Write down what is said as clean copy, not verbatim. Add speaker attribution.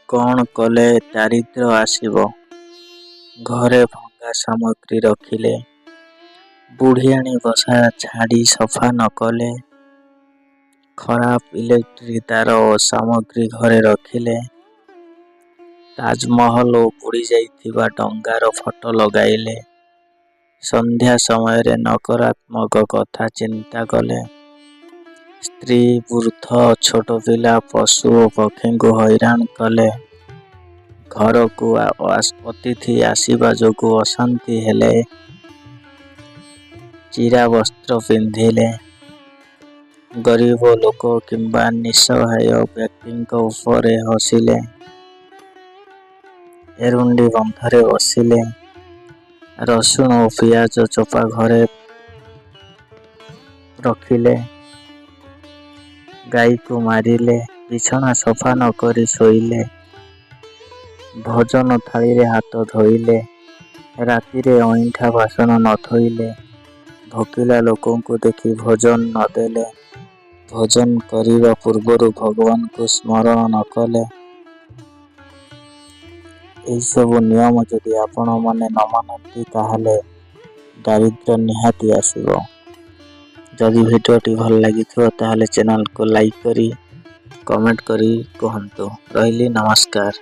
Speaker 1: କ'ଣ କଲେ ଦାରିଦ୍ର୍ୟ ଆସିବ? ଘରେ ଭଙ୍ଗା ସାମଗ୍ରୀ ରଖିଲେ, ବୁଢ଼ିଆଣୀ ବସା ଝାଡ଼ି ସଫା ନ କଲେ, ଖରାପ ଇଲେକ୍ଟ୍ରି ତାର ଓ ସାମଗ୍ରୀ ଘରେ ରଖିଲେ, ତାଜମହଲ ଓ ବୁଡ଼ି ଯାଇଥିବା ଡଙ୍ଗାର ଫଟୋ ଲଗାଇଲେ, ସନ୍ଧ୍ୟା ସମୟରେ ନକାରାତ୍ମକ କଥା ଚିନ୍ତା କଲେ, ସ୍ତ୍ରୀ, ବୃଦ୍ଧ, ଛୋଟ ପିଲା, ପଶୁ ଓ ପକ୍ଷୀଙ୍କୁ ହଇରାଣ କଲେ, ଘରକୁ ଅତିଥି ଆସିବା ଯୋଗୁଁ ଅଶାନ୍ତି ହେଲେ, ଚିରା ବସ୍ତ୍ର ପିନ୍ଧିଲେ, ଗରିବ ଲୋକ କିମ୍ବା ନିଃସହାୟ ବ୍ୟକ୍ତିଙ୍କ ଉପରେ ହସିଲେ, ଏରୁଣ୍ଡି ବନ୍ଧରେ ବସିଲେ, ରସୁଣ ଓ ପିଆଜ ଚୋପା ଘରେ ରଖିଲେ, ଗାଈକୁ ମାରିଲେ, ବିଛଣା ସଫା ନ କରି ଶୋଇଲେ, ଭୋଜନ ଥାଳିରେ ହାତ ଧୋଇଲେ, ରାତିରେ ଅଇଁଠା ବାସନ ନ ଧୋଇଲେ, ଭୋକିଲା ଲୋକଙ୍କୁ ଦେଖି ଭୋଜନ ନ ଦେଲେ, ଭୋଜନ କରିବା ପୂର୍ବରୁ ଭଗବାନଙ୍କୁ ସ୍ମରଣ ନ କଲେ, ଏହିସବୁ ନିୟମ ଯଦି ଆପଣମାନେ ନ ମାନନ୍ତି ତାହେଲେ ଦାରିଦ୍ର୍ୟ ନିହାତି ଆସିବ। ଯଦି ଭିଡ଼ିଓଟି ଭଲ ଲାଗିଥିବ ତାହେଲେ ଚ୍ୟାନେଲକୁ ଲାଇକ୍ କରି କମେଣ୍ଟ କରି କୁହନ୍ତୁ। ରହିଲି, ନମସ୍କାର।